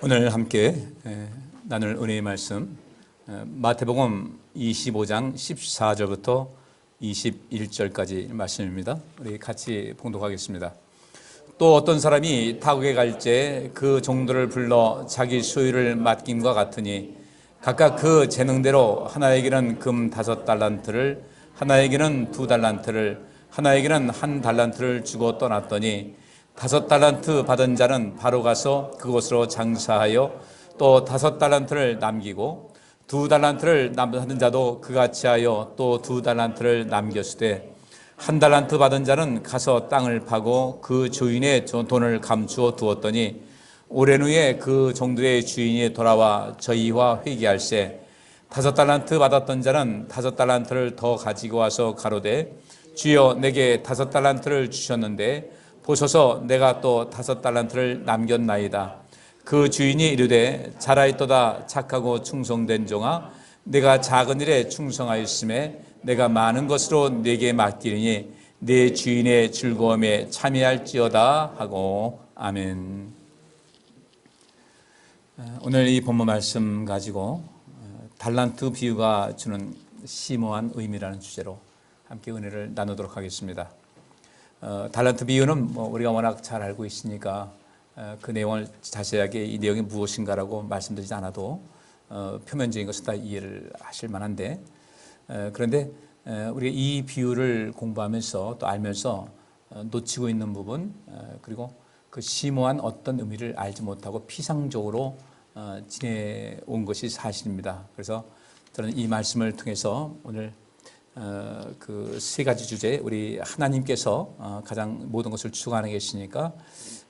오늘 함께 나눌 은혜의 말씀 마태복음 25장 14절부터 21절까지 말씀입니다. 우리 같이 봉독하겠습니다. 또 어떤 사람이 타국에 갈때 그 종들을 불러 자기 소유를 맡김과 같으니 각각 그 재능대로 하나에게는 금 5달란트를 하나에게는 2달란트를 하나에게는 1달란트를 주고 떠났더니 5달란트 받은 자는 바로 가서 그곳으로 장사하여 또 5달란트를 남기고 2달란트를 받은 자도 그같이 하여 또 2달란트를 남겼으되 1달란트 받은 자는 가서 땅을 파고 그 주인의 돈을 감추어 두었더니 오랜 후에 그 종들의 주인이 돌아와 저희와 회개할세 5달란트 받았던 자는 5달란트를 더 가지고 와서 가로되 주여 내게 5달란트를 주셨는데 보소서 내가 또 5달란트를 남겼나이다. 그 주인이 이르되 잘하였도다 착하고 충성된 종아 내가 작은 일에 충성하였음에 내가 많은 것으로 네게 맡기리니 네 주인의 즐거움에 참여할지어다 하고 아멘. 오늘 이 본문 말씀 가지고 달란트 비유가 주는 심오한 의미라는 주제로 함께 은혜를 나누도록 하겠습니다. 달란트 비유는 우리가 워낙 잘 알고 있으니까 그 내용을 자세하게 이 내용이 무엇인가라고 말씀드리지 않아도 표면적인 것은 다 이해를 하실 만한데 그런데 우리가 이 비유를 공부하면서 또 알면서 놓치고 있는 부분 그리고 그 심오한 어떤 의미를 알지 못하고 피상적으로 지내온 것이 사실입니다. 그래서 저는 이 말씀을 통해서 오늘 그 세 가지 주제 우리 하나님께서 가장 모든 것을 주관하고 계시니까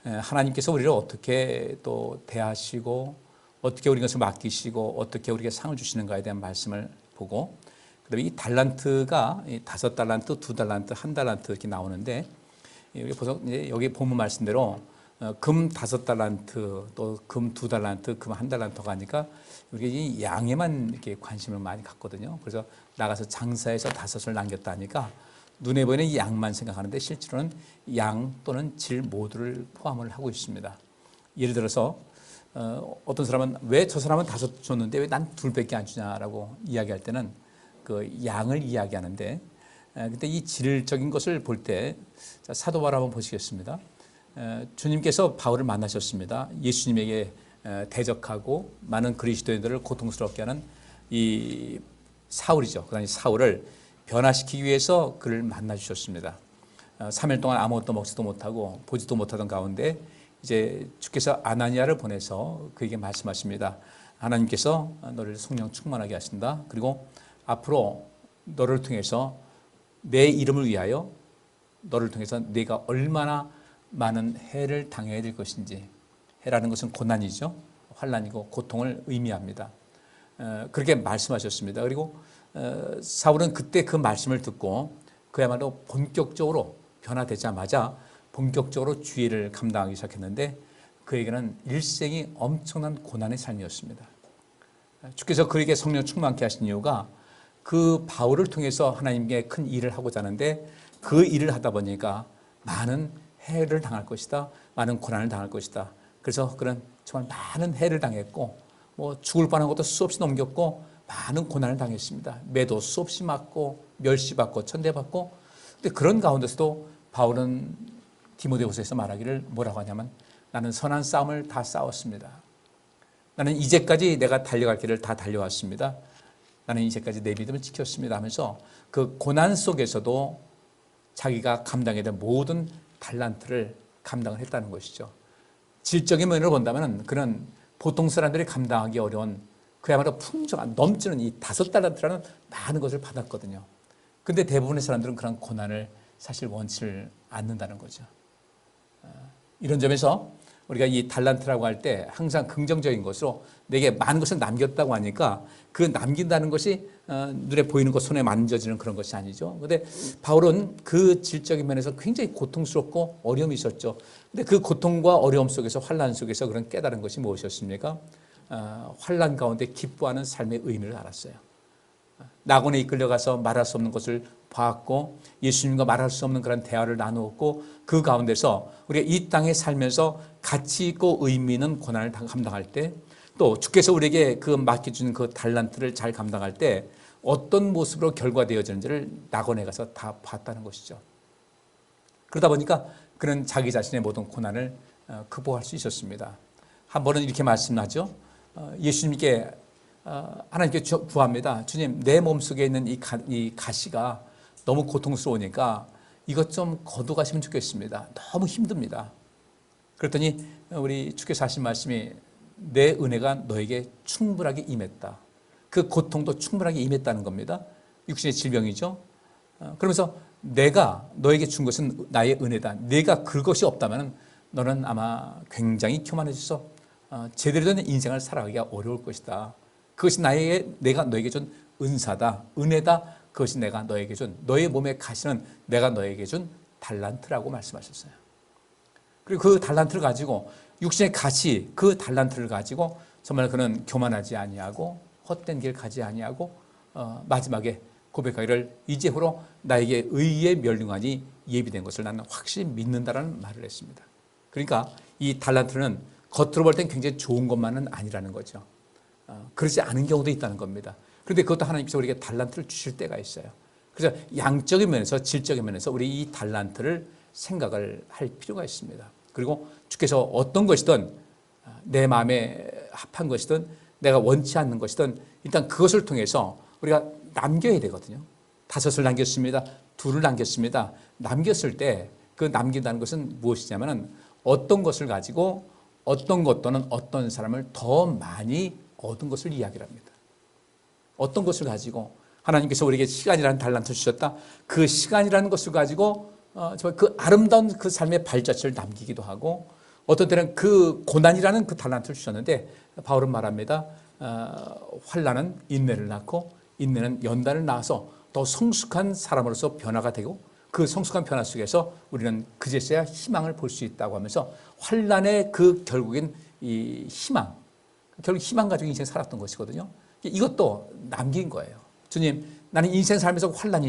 하나님께서 우리를 어떻게 또 대하시고 어떻게 우리 것을 맡기시고 어떻게 우리에게 상을 주시는가에 대한 말씀을 보고 그다음에 이 달란트가 5달란트, 2달란트, 1달란트 이렇게 나오는데 여기 본문 말씀대로 금 5달란트 또 금 2달란트, 금 1달란트가 하니까 우리가 이 양에만 이렇게 관심을 많이 갖거든요. 그래서 나가서 장사해서 5을 남겼다니까 눈에 보이는 이 양만 생각하는데 실제로는 양 또는 질 모두를 포함을 하고 있습니다. 예를 들어서 어떤 사람은 왜 저 사람은 5 줬는데 왜 난 2밖에 안 주냐라고 이야기할 때는 그 양을 이야기하는데 근데 이 질적인 것을 볼 때 사도 바울 한번 보시겠습니다. 주님께서 바울을 만나셨습니다. 예수님에게 대적하고 많은 그리스도인들을 고통스럽게 하는 이 사울이죠. 그 당시 사울을 변화시키기 위해서 그를 만나 주셨습니다. 3일 동안 아무것도 먹지도 못하고 보지도 못하던 가운데 이제 주께서 아나니아를 보내서 그에게 말씀하십니다. 하나님께서 너를 성령 충만하게 하신다. 그리고 앞으로 너를 통해서 내 이름을 위하여 너를 통해서 네가 얼마나 많은 해를 당해야 될 것인지 해라는 것은 고난이죠. 환난이고 고통을 의미합니다. 그렇게 말씀하셨습니다. 그리고 사울은 그때 그 말씀을 듣고 그야말로 본격적으로 변화되자마자 본격적으로 주의를 감당하기 시작했는데 그에게는 일생이 엄청난 고난의 삶이었습니다. 주께서 그에게 성령 충만케 하신 이유가 그 바울을 통해서 하나님께 큰 일을 하고자 하는데 그 일을 하다 보니까 많은 해를 당할 것이다. 많은 고난을 당할 것이다. 그래서 그는 정말 많은 해를 당했고 죽을 뻔한 것도 수없이 넘겼고 많은 고난을 당했습니다. 매도 수없이 맞고 멸시받고 천대받고 근데 그런 가운데서도 바울은 디모데후서에서 말하기를 뭐라고 하냐면 나는 선한 싸움을 다 싸웠습니다. 나는 이제까지 내가 달려갈 길을 다 달려왔습니다. 나는 이제까지 내 믿음을 지켰습니다 하면서 그 고난 속에서도 자기가 감당해야 될 모든 달란트를 감당을 했다는 것이죠. 질적인 면으로 본다면 그는 보통 사람들이 감당하기 어려운 그야말로 풍성한 넘치는 이 5달란트라는 많은 것을 받았거든요. 근데 대부분의 사람들은 그런 고난을 사실 원치를 않는다는 거죠. 이런 점에서 우리가 이 달란트라고 할 때 항상 긍정적인 것으로 내게 많은 것을 남겼다고 하니까 그 남긴다는 것이 눈에 보이는 것, 손에 만져지는 그런 것이 아니죠. 그런데 바울은 그 질적인 면에서 굉장히 고통스럽고 어려움이 있었죠. 근데 그 고통과 어려움 속에서 환난 속에서 그런 깨달은 것이 무엇이었습니까? 환난 가운데 기뻐하는 삶의 의미를 알았어요. 낙원에 이끌려가서 말할 수 없는 것을 봤고 예수님과 말할 수 없는 그런 대화를 나누었고 그 가운데서 우리가 이 땅에 살면서 가치 있고 의미 있는 고난을 감당할 때 또 주께서 우리에게 그 맡겨준 그 달란트를 잘 감당할 때 어떤 모습으로 결과되어지는지를 낙원에 가서 다 봤다는 것이죠. 그러다 보니까 그는 자기 자신의 모든 고난을 극복할 수 있었습니다. 한 번은 이렇게 말씀하죠. 예수님께 하나님께 구합니다. 주님, 내 몸속에 있는 이 가시가 너무 고통스러우니까 이것 좀 거두가시면 좋겠습니다. 너무 힘듭니다. 그랬더니 우리 주께서 하신 말씀이 내 은혜가 너에게 충분하게 임했다. 그 고통도 충분하게 임했다는 겁니다. 육신의 질병이죠. 그러면서 내가 너에게 준 것은 나의 은혜다. 내가 그것이 없다면 너는 아마 굉장히 교만해져서 제대로 된 인생을 살아가기가 어려울 것이다. 그것이 내가 너에게 준 은사다. 은혜다. 그것이 내가 너에게 준 너의 몸의 가시는 내가 너에게 준 달란트라고 말씀하셨어요. 그리고 그 달란트를 가지고 육신의 가시 그 달란트를 가지고 정말 그는 교만하지 아니하고 헛된 길 가지 아니하고 마지막에 고백하기를 이제후로 나에게 의의 멸류관이 예비된 것을 나는 확실히 믿는다라는 말을 했습니다. 그러니까 이 달란트는 겉으로 볼 땐 굉장히 좋은 것만은 아니라는 거죠. 그렇지 않은 경우도 있다는 겁니다. 그런데 그것도 하나님께서 우리에게 달란트를 주실 때가 있어요. 그래서 양적인 면에서 질적인 면에서 우리 이 달란트를 생각을 할 필요가 있습니다. 그리고 주께서 어떤 것이든 내 마음에 합한 것이든 내가 원치 않는 것이든 일단 그것을 통해서 우리가 남겨야 되거든요. 5을 남겼습니다. 2를 남겼습니다. 남겼을 때 그 남긴다는 것은 무엇이냐면 어떤 것을 가지고 어떤 것 또는 어떤 사람을 더 많이 얻은 것을 이야기를 합니다. 어떤 것을 가지고 하나님께서 우리에게 시간이라는 달란트를 주셨다. 그 시간이라는 것을 가지고 그 아름다운 그 삶의 발자취를 남기기도 하고 어떤 때는 그 고난이라는 그 달란트를 주셨는데 바울은 말합니다. 환난은 인내를 낳고 인내는 연단을 낳아서 더 성숙한 사람으로서 변화가 되고 그 성숙한 변화 속에서 우리는 그제서야 희망을 볼 수 있다고 하면서 환난의 그 결국엔 이 희망, 결국 희망 가지고 인생 살았던 것이거든요. 이것도 남긴 거예요. 주님, 나는 인생 살면서 환난이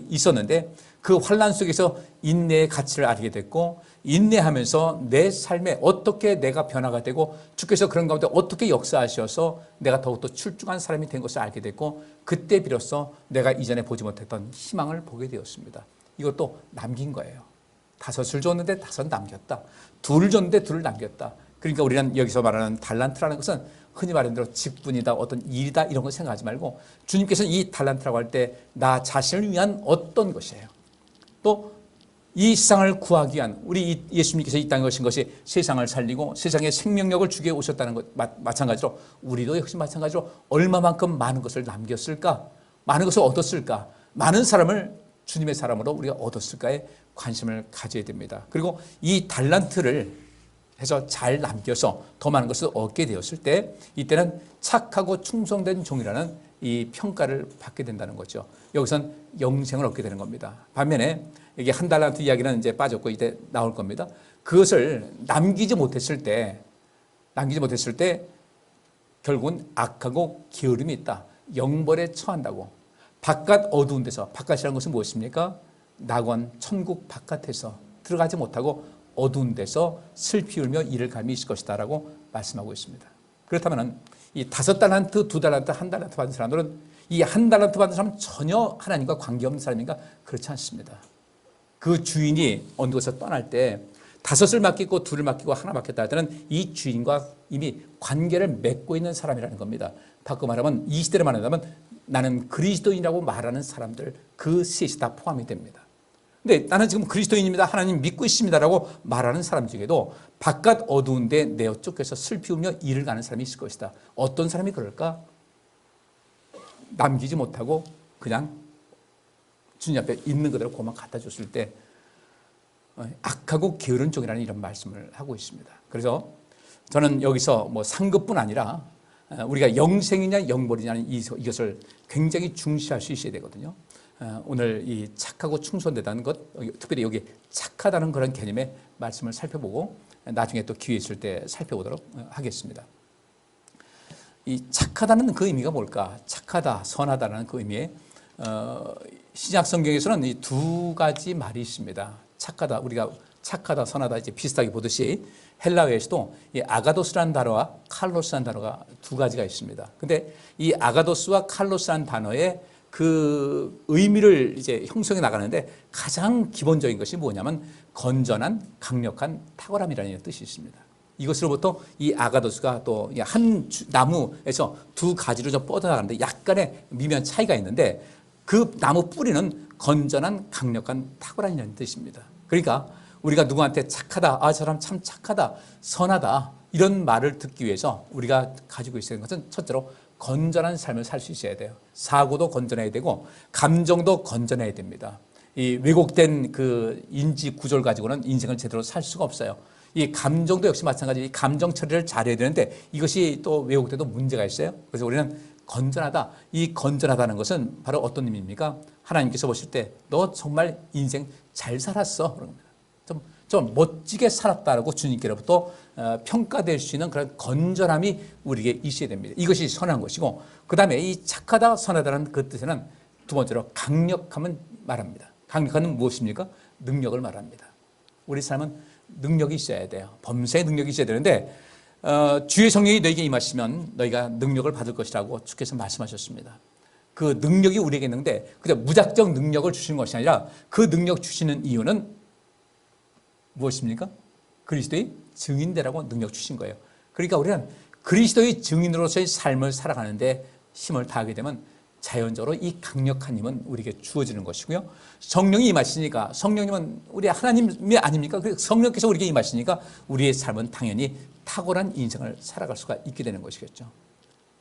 있었는데 그 환난 속에서 인내의 가치를 알게 됐고 인내하면서 내 삶에 어떻게 내가 변화가 되고 주께서 그런 가운데 어떻게 역사하셔서 내가 더욱더 출중한 사람이 된 것을 알게 됐고 그때 비로소 내가 이전에 보지 못했던 희망을 보게 되었습니다. 이것도 남긴 거예요. 5을 줬는데 5 남겼다. 2를 줬는데 2를 남겼다. 그러니까 우리는 여기서 말하는 달란트라는 것은 흔히 말하는 대로 직분이다, 어떤 일이다 이런 걸 생각하지 말고 주님께서는 이 달란트라고 할 때 나 자신을 위한 어떤 것이에요. 또 이 세상을 구하기 위한 우리 예수님께서 이 땅에 오신 것이 세상을 살리고 세상에 생명력을 주게 오셨다는 것 마찬가지로 우리도 역시 마찬가지로 얼마만큼 많은 것을 남겼을까, 많은 것을 얻었을까, 많은 사람을 주님의 사람으로 우리가 얻었을까에 관심을 가져야 됩니다. 그리고 이 달란트를 해서 잘 남겨서 더 많은 것을 얻게 되었을 때 이때는 착하고 충성된 종이라는 이 평가를 받게 된다는 거죠. 여기선 영생을 얻게 되는 겁니다. 반면에 이게 한 달란트 이야기는 이제 빠졌고 이제 나올 겁니다. 그것을 남기지 못했을 때 결국은 악하고 게으름이 있다. 영벌에 처한다고. 바깥 어두운 데서, 바깥이라는 것은 무엇입니까? 낙원, 천국 바깥에서 들어가지 못하고 어두운 데서 슬피 울며 이를 감히 있을 것이다 라고 말씀하고 있습니다. 그렇다면 이 5달란트, 2달란트, 1달란트 받은 사람들은 이 1달란트 받은 사람은 전혀 하나님과 관계없는 사람인가? 그렇지 않습니다. 그 주인이 어느 곳에서 떠날 때 5을 맡기고 2를 맡기고 1 맡겼다 할 때는 이 주인과 이미 관계를 맺고 있는 사람이라는 겁니다. 바꿔 말하면 이 시대를 말한다면 나는 그리스도인이라고 말하는 사람들 그 셋이 다 포함이 됩니다. 근데 나는 지금 그리스도인입니다. 하나님 믿고 있습니다라고 말하는 사람 중에도 바깥 어두운데 내어 쫓겨서 슬피 울며 이를 가는 사람이 있을 것이다. 어떤 사람이 그럴까? 남기지 못하고 그냥 주님 앞에 있는 그대로 그만 갖다 줬을 때 악하고 게으른 종이라는 이런 말씀을 하고 있습니다. 그래서 저는 여기서 뭐 상급뿐 아니라 우리가 영생이냐 영벌이냐는 이것을 굉장히 중시할 수 있어야 되거든요. 오늘 이 착하고 충성되다는 것, 특별히 여기 착하다는 그런 개념의 말씀을 살펴보고 나중에 또 기회 있을 때 살펴보도록 하겠습니다. 이 착하다는 그 의미가 뭘까? 착하다, 선하다는 그 의미에 신약 성경에서는 이 두 가지 말이 있습니다. 착하다, 우리가 착하다, 선하다 이제 비슷하게 보듯이 헬라어에서도 이 아가도스라는 단어와 칼로스라는 단어가 두 가지가 있습니다. 근데 이 아가도스와 칼로스라는 단어의 그 의미를 이제 형성해 나가는데 가장 기본적인 것이 뭐냐면 건전한, 강력한, 탁월함이라는 뜻이 있습니다. 이것으로부터 이 아가도스가 또 한 나무에서 두 가지로 좀 뻗어나가는데 약간의 미묘한 차이가 있는데 그 나무 뿌리는 건전한, 강력한, 탁월한이라는 뜻입니다. 그러니까 우리가 누구한테 착하다, 아, 저 사람 참 착하다, 선하다 이런 말을 듣기 위해서 우리가 가지고 있어야 하는 것은 첫째로 건전한 삶을 살 수 있어야 돼요. 사고도 건전해야 되고 감정도 건전해야 됩니다. 이 왜곡된 그 인지 구조를 가지고는 인생을 제대로 살 수가 없어요. 이 감정도 역시 마찬가지, 이 감정 처리를 잘해야 되는데 이것이 또 왜곡돼도 문제가 있어요. 그래서 우리는 건전하다. 이 건전하다는 것은 바로 어떤 의미입니까? 하나님께서 보실 때 너 정말 인생 잘 살았어. 그럽니다. 좀 멋지게 살았다라고 주님께로부터 평가될 수 있는 그런 건전함이 우리에게 있어야 됩니다. 이것이 선한 것이고, 그 다음에 이 착하다, 선하다는 그 뜻에는 두 번째로 강력함은 말합니다. 강력함은 무엇입니까? 능력을 말합니다. 우리 삶은 능력이 있어야 돼요. 범사의 능력이 있어야 되는데 주의 성령이 너에게 임하시면 너희가 능력을 받을 것이라고 주께서 말씀하셨습니다. 그 능력이 우리에게 있는데 그냥 무작정 능력을 주시는 것이 아니라 그 능력 주시는 이유는 무엇입니까? 그리스도의 증인되라고 능력 주신 거예요. 그러니까 우리는 그리스도의 증인으로서의 삶을 살아가는데 힘을 다하게 되면 자연적으로 이 강력한 힘은 우리에게 주어지는 것이고요. 성령이 임하시니까, 성령님은 우리 하나님이 아닙니까? 성령께서 우리에게 임하시니까 우리의 삶은 당연히 탁월한 인생을 살아갈 수가 있게 되는 것이겠죠.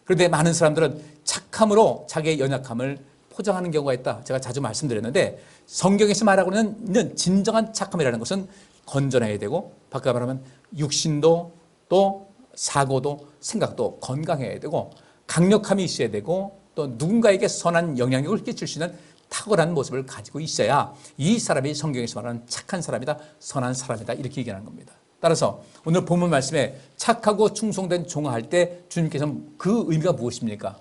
그런데 많은 사람들은 착함으로 자기의 연약함을 포장하는 경우가 있다. 제가 자주 말씀드렸는데 성경에서 말하고 있는 진정한 착함이라는 것은 건전해야 되고, 바꿔 말하면 육신도 또 사고도 생각도 건강해야 되고, 강력함이 있어야 되고, 또 누군가에게 선한 영향력을 끼칠 수 있는 탁월한 모습을 가지고 있어야 이 사람이 성경에서 말하는 착한 사람이다, 선한 사람이다 이렇게 얘기하는 겁니다. 따라서 오늘 본문 말씀에 착하고 충성된 종할 때 주님께서는 그 의미가 무엇입니까?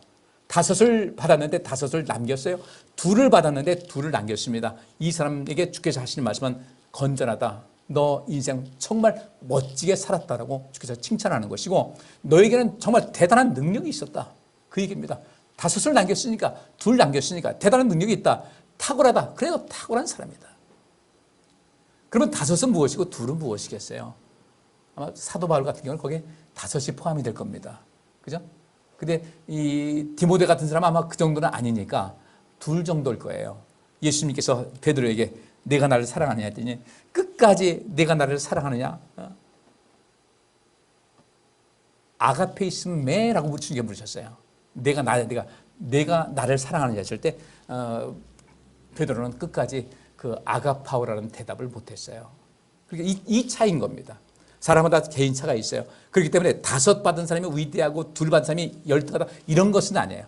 5을 받았는데 5을 남겼어요. 2를 받았는데 2를 남겼습니다. 이 사람에게 주께서 하시는 말씀은 건전하다, 너 인생 정말 멋지게 살았다라고 주께서 칭찬하는 것이고, 너에게는 정말 대단한 능력이 있었다, 그 얘기입니다. 5을 남겼으니까, 2를 남겼으니까 대단한 능력이 있다, 탁월하다, 그래도 탁월한 사람이다. 그러면 5은 무엇이고 2는 무엇이겠어요? 아마 사도 바울 같은 경우는 거기에 5이 포함이 될 겁니다. 그죠? 근데 이 디모데 같은 사람은 아마 그 정도는 아니니까 2 정도일 거예요. 예수님께서 베드로에게 내가 나를 사랑하느냐 했더니 끝까지 내가 나를 사랑하느냐? 아가페이스메라고 주님께 물으셨어요. 내가 나를 사랑하느냐 했을 때 베드로는 끝까지 그 아가파오라는 대답을 못했어요. 그러니까 이 차이인 겁니다. 사람마다 개인차가 있어요. 그렇기 때문에 5 받은 사람이 위대하고 2 받은 사람이 열등하다 이런 것은 아니에요.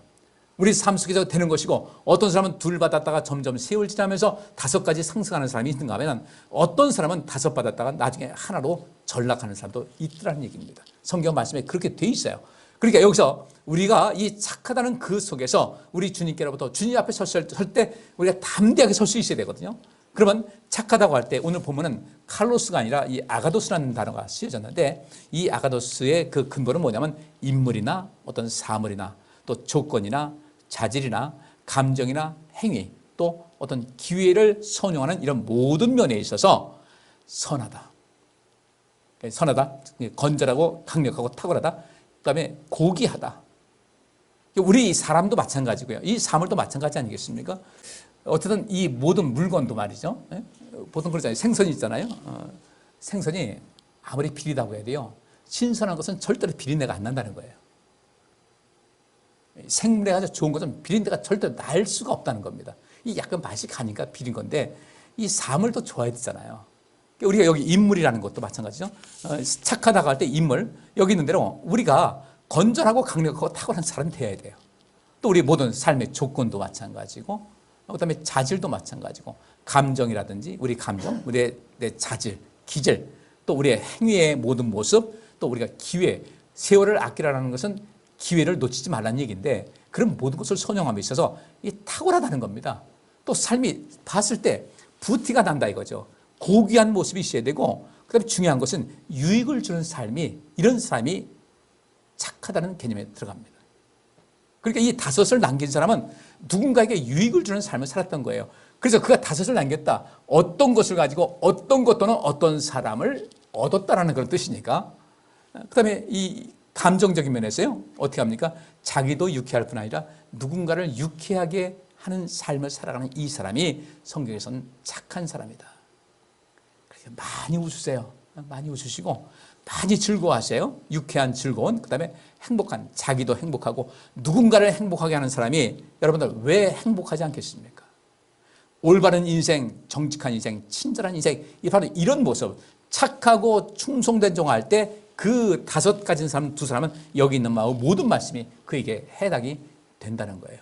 우리 삶 속에서 되는 것이고, 어떤 사람은 2 받았다가 점점 세월 지나면서 5까지 상승하는 사람이 있는가 하면, 어떤 사람은 5 받았다가 나중에 하나로 전락하는 사람도 있더라는 얘기입니다. 성경 말씀에 그렇게 돼 있어요. 그러니까 여기서 우리가 이 착하다는 그 속에서 우리 주님께로부터 주님 앞에 설 때 우리가 담대하게 설 수 있어야 되거든요. 그러면 착하다고 할 때 오늘 보면은 칼로스가 아니라 이 아가도스라는 단어가 쓰여졌는데, 이 아가도스의 그 근본은 뭐냐면 인물이나 어떤 사물이나 또 조건이나 자질이나 감정이나 행위, 또 어떤 기회를 선용하는 이런 모든 면에 있어서 선하다, 건전하고 강력하고 탁월하다, 그다음에 고귀하다. 우리 사람도 마찬가지고요, 이 사물도 마찬가지 아니겠습니까? 어쨌든 이 모든 물건도 말이죠, 보통 그러잖아요. 생선이 있잖아요. 생선이 아무리 비리다고 해야 돼요, 신선한 것은 절대로 비린내가 안 난다는 거예요. 생물에 아주 좋은 것은 비린내가 절대 날 수가 없다는 겁니다. 이 약간 맛이 가니까 비린 건데, 이 사물도 좋아야 되잖아요. 우리가 여기 인물이라는 것도 마찬가지죠. 착하다고 할 때 인물, 여기 있는 대로 우리가 건전하고 강력하고 탁월한 사람이 되어야 돼요. 또 우리 모든 삶의 조건도 마찬가지고, 그다음에 자질도 마찬가지고, 감정이라든지 우리 감정, 우리의 자질, 기질, 또 우리의 행위의 모든 모습, 또 우리가 기회, 세월을 아끼라는 것은 기회를 놓치지 말라는 얘기인데 그런 모든 것을 선용함에 있어서 이 탁월하다는 겁니다. 또 삶이 봤을 때 부티가 난다 이거죠. 고귀한 모습이 있어야 되고 그다음에 중요한 것은 유익을 주는 삶이 이런 사람이 착하다는 개념에 들어갑니다. 그러니까 이 5을 남긴 사람은 누군가에게 유익을 주는 삶을 살았던 거예요. 그래서 그가 5을 남겼다. 어떤 것을 가지고 어떤 것 또는 어떤 사람을 얻었다라는 그런 뜻이니까. 그다음에 이 감정적인 면에서요. 어떻게 합니까? 자기도 유쾌할 뿐 아니라 누군가를 유쾌하게 하는 삶을 살아가는 이 사람이 성경에서는 착한 사람이다. 그렇게 많이 웃으세요. 많이 웃으시고 많이 즐거워하세요. 유쾌한 즐거운, 그다음에 행복한, 자기도 행복하고 누군가를 행복하게 하는 사람이 여러분들 왜 행복하지 않겠습니까? 올바른 인생, 정직한 인생, 친절한 인생, 바로 이런 모습, 착하고 충성된 종할 때 그 5 가진 사람, 2 사람은 여기 있는 모든 말씀이 그에게 해당이 된다는 거예요.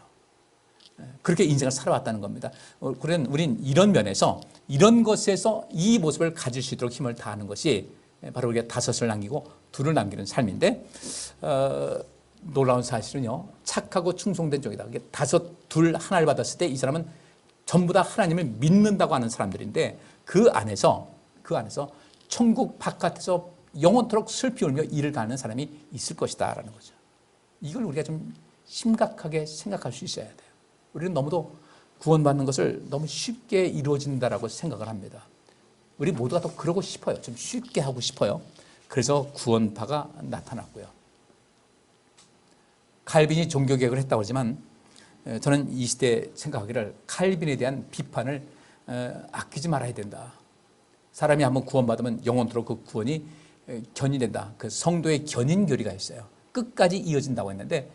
그렇게 인생을 살아왔다는 겁니다. 그런 우린 이런 면에서 이런 것에서 이 모습을 가질 수 있도록 힘을 다하는 것이 바로 우리가 5을 남기고 2를 남기는 삶인데 놀라운 사실은요. 착하고 충성된 종이다. 5, 2, 하나를 받았을 때 이 사람은 전부 다 하나님을 믿는다고 하는 사람들인데 그 안에서 천국 바깥에서 영원토록 슬피 울며 이를 가는 사람이 있을 것이다 라는 거죠. 이걸 우리가 좀 심각하게 생각할 수 있어야 돼요. 우리는 너무도 구원받는 것을 너무 쉽게 이루어진다라고 생각을 합니다. 우리 모두가 더 그러고 싶어요. 좀 쉽게 하고 싶어요. 그래서 구원파가 나타났고요. 칼빈이 종교개혁을 했다고 하지만 저는 이 시대에 생각하기를 칼빈에 대한 비판을 아끼지 말아야 된다. 사람이 한번 구원받으면 영원토록 그 구원이 견인된다. 그 성도의 견인교리가 있어요. 끝까지 이어진다고 했는데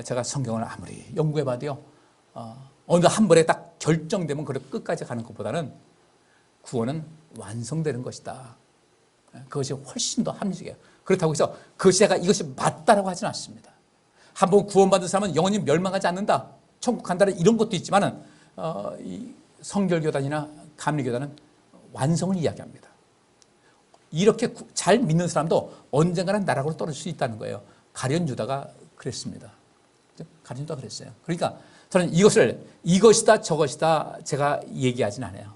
제가 성경을 아무리 연구해봐도요. 어느 한 번에 딱 결정되면 그래 끝까지 가는 것보다는 구원은 완성되는 것이다. 그것이 훨씬 더 합리적이에요. 그렇다고 해서 그것이 제가 이것이 맞다라고 하지는 않습니다. 한번 구원받은 사람은 영원히 멸망하지 않는다. 천국 간다는 이런 것도 있지만은 이 성결교단이나 감리교단은 완성을 이야기합니다. 이렇게 잘 믿는 사람도 언젠가는 나락으로 떨어질 수 있다는 거예요. 가룟 유다가 그랬습니다. 가룟 유다가 그랬어요. 그러니까 저는 이것이다 저것이다 제가 얘기하진 않아요.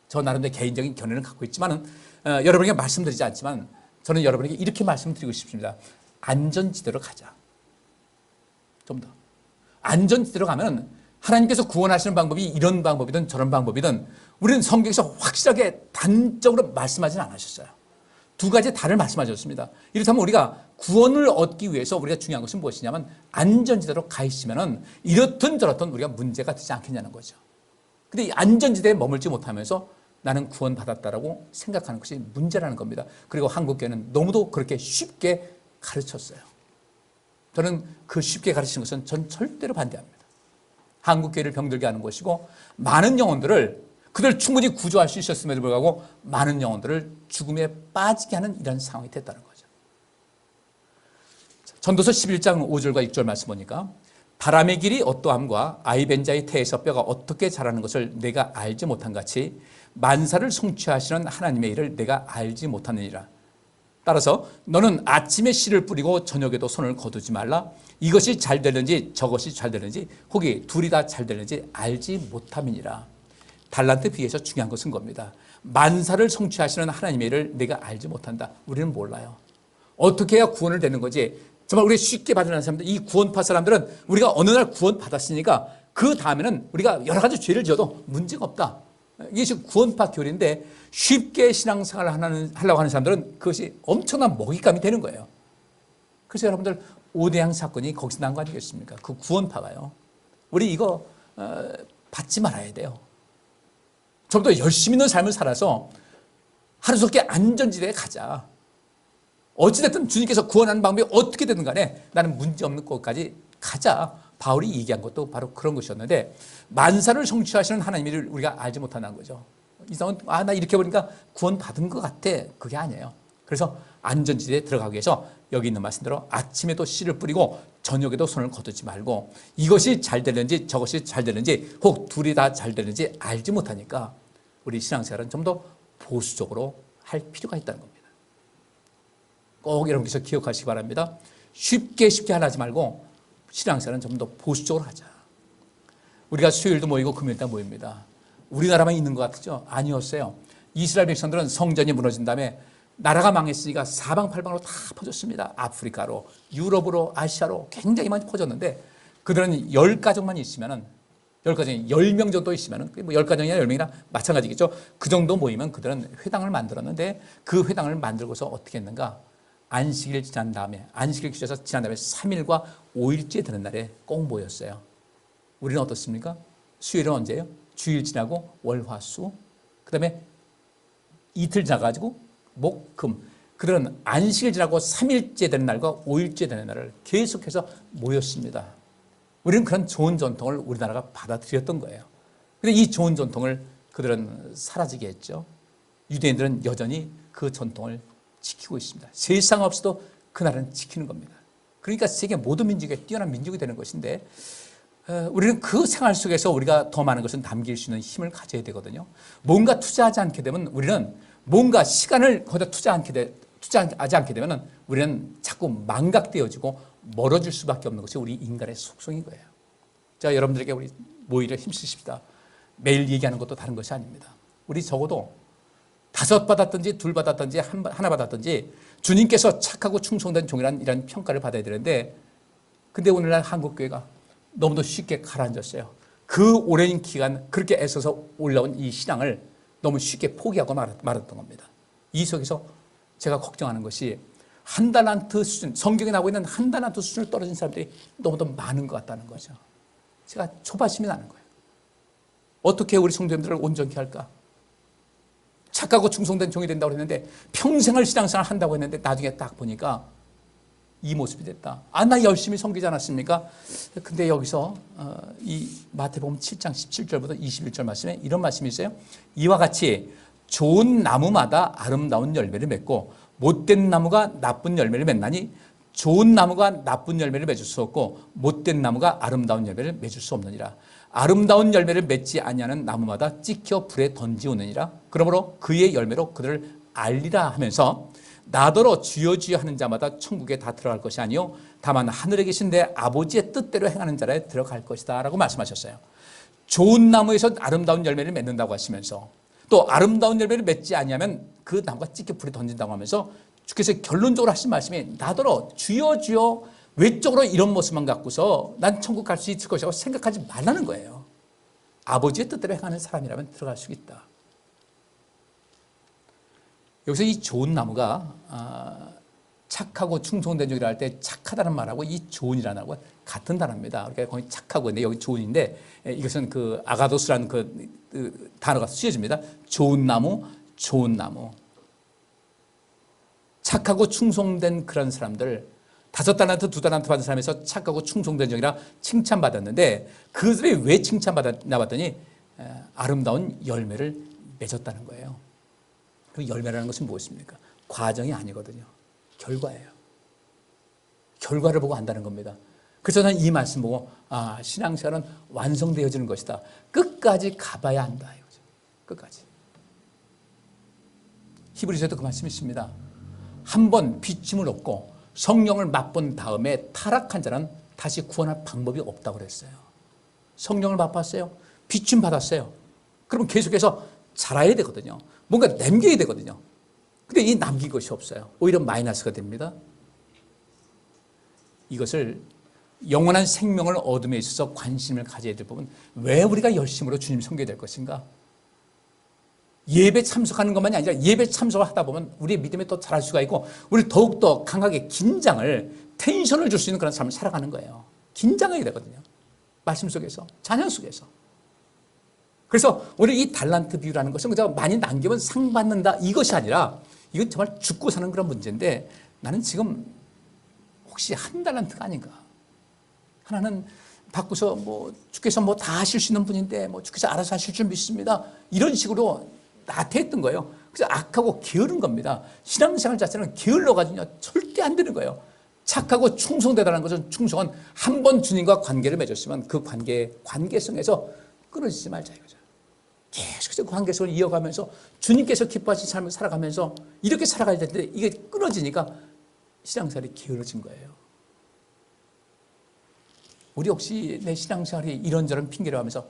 저 나름대로 개인적인 견해를 갖고 있지만은 여러분에게 말씀드리지 않지만 저는 여러분에게 이렇게 말씀드리고 싶습니다. 안전지대로 가자. 좀 더. 안전지대로 가면 하나님께서 구원하시는 방법이 이런 방법이든 저런 방법이든 우리는 성경에서 확실하게 단적으로 말씀하지는 않으셨어요. 2 가지 다를 말씀하셨습니다. 이렇다면 우리가 구원을 얻기 위해서 우리가 중요한 것은 무엇이냐면 안전지대로 가 있으면은 이렇든 저렇든 우리가 문제가 되지 않겠냐는 거죠. 근데 이 안전지대에 머물지 못하면서 나는 구원받았다라고 생각하는 것이 문제라는 겁니다. 그리고 한국교회는 너무도 그렇게 쉽게 가르쳤어요. 저는 그 쉽게 가르치는 것은 전 절대로 반대합니다. 한국교회를 병들게 하는 것이고 많은 영혼들을 그들 충분히 구조할 수 있었음에도 불구하고 많은 영혼들을 죽음에 빠지게 하는 이런 상황이 됐다는 거죠. 전도서 11장 5절과 6절 말씀 보니까 바람의 길이 어떠함과 아이벤자의 태에서 뼈가 어떻게 자라는 것을 내가 알지 못한 같이 만사를 성취하시는 하나님의 일을 내가 알지 못하느니라. 따라서 너는 아침에 씨를 뿌리고 저녁에도 손을 거두지 말라. 이것이 잘 되는지 저것이 잘 되는지 혹이 둘이 다 잘 되는지 알지 못함이니라. 달란트 비유에서 중요한 것은 겁니다. 만사를 성취하시는 하나님의 일을 내가 알지 못한다. 우리는 몰라요. 어떻게 해야 구원을 되는 거지? 정말 우리 쉽게 받으려는 사람들, 이 구원파 사람들은 우리가 어느 날 구원 받았으니까 그 다음에는 우리가 여러 가지 죄를 지어도 문제가 없다. 이게 지금 구원파 교리인데 쉽게 신앙생활을 하려고 하는 사람들은 그것이 엄청난 먹잇감이 되는 거예요. 그래서 여러분들 오대양 사건이 거기서 난 거 아니겠습니까? 그 구원파가요. 우리 이거 받지 말아야 돼요. 좀 더 열심히 있는 삶을 살아서 하루속히 안전지대에 가자. 어찌됐든 주님께서 구원하는 방법이 어떻게 되든 간에 나는 문제없는 곳까지 가자. 바울이 얘기한 것도 바로 그런 것이었는데 만사를 성취하시는 하나님을 우리가 알지 못한다는 거죠. 이 사람은 나 이렇게 보니까 구원 받은 것 같아. 그게 아니에요. 그래서 안전지대에 들어가기 위해서 여기 있는 말씀대로 아침에도 씨를 뿌리고 저녁에도 손을 거두지 말고 이것이 잘 되는지 저것이 잘 되는지 혹 둘이 다 잘 되는지 알지 못하니까 우리 신앙생활은 좀 더 보수적으로 할 필요가 있다는 겁니다. 꼭 여러분께서 기억하시기 바랍니다. 쉽게 하지 말고 신앙생활은 좀 더 보수적으로 하자. 우리가 수요일도 모이고 금요일도 모입니다. 우리나라만 있는 것 같죠? 아니었어요. 이스라엘 백성들은 성전이 무너진 다음에 나라가 망했으니까 사방팔방으로 다 퍼졌습니다. 아프리카로, 유럽으로, 아시아로 굉장히 많이 퍼졌는데 그들은 10가정만 있으면은 10가정이 10명 정도 있으면은 뭐 10가정이나 10명이나 마찬가지겠죠. 그 정도 모이면 그들은 회당을 만들었는데 그 회당을 만들고서 어떻게 했는가? 안식일 지난 다음에 안식일 기해서 지난 다음에 3일과 5일째 되는 날에 꼭 모였어요. 우리는 어떻습니까? 수요일은 언제예요? 주일 지나고 월, 화, 수. 그다음에 이틀 지나가지고 목, 금. 그들은 안식일 지나고 3일째 되는 날과 5일째 되는 날을 계속해서 모였습니다. 우리는 그런 좋은 전통을 우리나라가 받아들였던 거예요. 근데 이 좋은 전통을 그들은 사라지게 했죠. 유대인들은 여전히 그 전통을 지키고 있습니다. 세상 없어도 그날은 지키는 겁니다. 그러니까 세계 모든 민족에 뛰어난 민족이 되는 것인데 우리는 그 생활 속에서 우리가 더 많은 것을 남길 수 있는 힘을 가져야 되거든요. 뭔가 투자하지 않게 되면 우리는 뭔가 시간을 거기다 투자하지 않게 되면 우리는 자꾸 망각되어지고 멀어질 수밖에 없는 것이 우리 인간의 속성인 거예요. 자, 여러분들에게 우리 모이를 힘쓰십시다. 매일 얘기하는 것도 다른 것이 아닙니다. 우리 적어도 5 받았든지 2 받았든지 1 받았든지 주님께서 착하고 충성된 종이라는 이런 평가를 받아야 되는데 근데 오늘날 한국교회가 너무도 쉽게 가라앉았어요. 그 오랜 기간 그렇게 애써서 올라온 이 신앙을 너무 쉽게 포기하고 말았던 겁니다. 이 속에서 제가 걱정하는 것이 1달란트 수준, 성경에 나오고 있는 1달란트 수준을 떨어진 사람들이 너무도 많은 것 같다는 거죠. 제가 조바심이 나는 거예요. 어떻게 우리 성도님들을 온전케 할까? 착하고 충성된 종이 된다고 했는데 평생을 신앙생활 한다고 했는데 나중에 딱 보니까 이 모습이 됐다. 아, 나 열심히 섬기지 않았습니까? 근데 여기서 이 마태복음 7장 17절부터 21절 말씀에 이런 말씀이 있어요. 이와 같이 좋은 나무마다 아름다운 열매를 맺고 못된 나무가 나쁜 열매를 맺나니 좋은 나무가 나쁜 열매를 맺을 수 없고 못된 나무가 아름다운 열매를 맺을 수 없느니라. 아름다운 열매를 맺지 아니하는 나무마다 찍혀 불에 던지우느니라. 그러므로 그의 열매로 그들을 알리라 하면서 나더러 주여 주여 하는 자마다 천국에 다 들어갈 것이 아니요 다만 하늘에 계신 내 아버지의 뜻대로 행하는 자라에 들어갈 것이다 라고 말씀하셨어요. 좋은 나무에서 아름다운 열매를 맺는다고 하시면서 또 아름다운 열매를 맺지 아니하면 그 나무가 찍혀 불에 던진다고 하면서 주께서 결론적으로 하신 말씀이 나더러 주여 주여 외적으로 이런 모습만 갖고서 난 천국 갈 수 있을 것이라고 생각하지 말라는 거예요. 아버지의 뜻대로 행하는 사람이라면 들어갈 수 있다. 여기서 이 좋은 나무가 착하고 충성된 종이라 할 때 착하다는 말하고 이 좋은이라는 말하고 같은 단어입니다. 그러니까 거기 착하고 근데 여기 좋은인데 이것은 그 아가도스라는 그 단어가 쓰여집니다. 좋은 나무, 좋은 나무. 착하고 충성된 그런 사람들 5달란트, 2달란트 받은 사람에서 착하고 충성된 종이라 칭찬받았는데 그들이 왜 칭찬받았나 봤더니 아름다운 열매를 맺었다는 거예요. 그 열매라는 것은 무엇입니까? 과정이 아니거든요. 결과예요. 결과를 보고 안다는 겁니다. 그래서 저는 이 말씀 보고 신앙생활은 완성되어지는 것이다. 끝까지 가봐야 한다. 이거죠. 끝까지. 히브리서에도 그 말씀이 있습니다. 한번 빚짐을 얻고 성령을 맛본 다음에 타락한 자는 다시 구원할 방법이 없다고 그랬어요. 성령을 맛봤어요. 빚짐 받았어요. 그럼 계속해서 자라야 되거든요. 뭔가 남겨야 되거든요. 근데 이 남긴 것이 없어요. 오히려 마이너스가 됩니다. 이것을 영원한 생명을 얻음에 있어서 관심을 가져야 될 부분, 왜 우리가 열심으로 주님 섬겨야 될 것인가? 예배 참석하는 것만이 아니라 예배 참석을 하다 보면 우리의 믿음에 또 자랄 수가 있고 우리 더욱더 강하게 긴장을, 텐션을 줄 수 있는 그런 삶을 살아가는 거예요. 긴장해야 되거든요. 말씀 속에서, 찬양 속에서. 그래서 오늘 이 달란트 비유라는 것은 그저 많이 남기면 상 받는다 이것이 아니라 이건 정말 죽고 사는 그런 문제인데 나는 지금 혹시 1달란트가 아닌가? 하나는 바꾸서 주께서 다 하실 수 있는 분인데 주께서 알아서 하실 줄 믿습니다. 이런 식으로 나태했던 거예요. 그래서 악하고 게으른 겁니다. 신앙생활 자체는 게을러가지고 절대 안 되는 거예요. 착하고 충성되다는 것은 충성은 한 번 주님과 관계를 맺었으면 그 관계성에서 끊어지지 말자 이거죠. 계속해서 그 관계성을 이어가면서 주님께서 기뻐하신 삶을 살아가면서 이렇게 살아가야 되는데 이게 끊어지니까 신앙생활이 게으러진 거예요. 우리 혹시 내 신앙생활이 이런저런 핑계를 하면서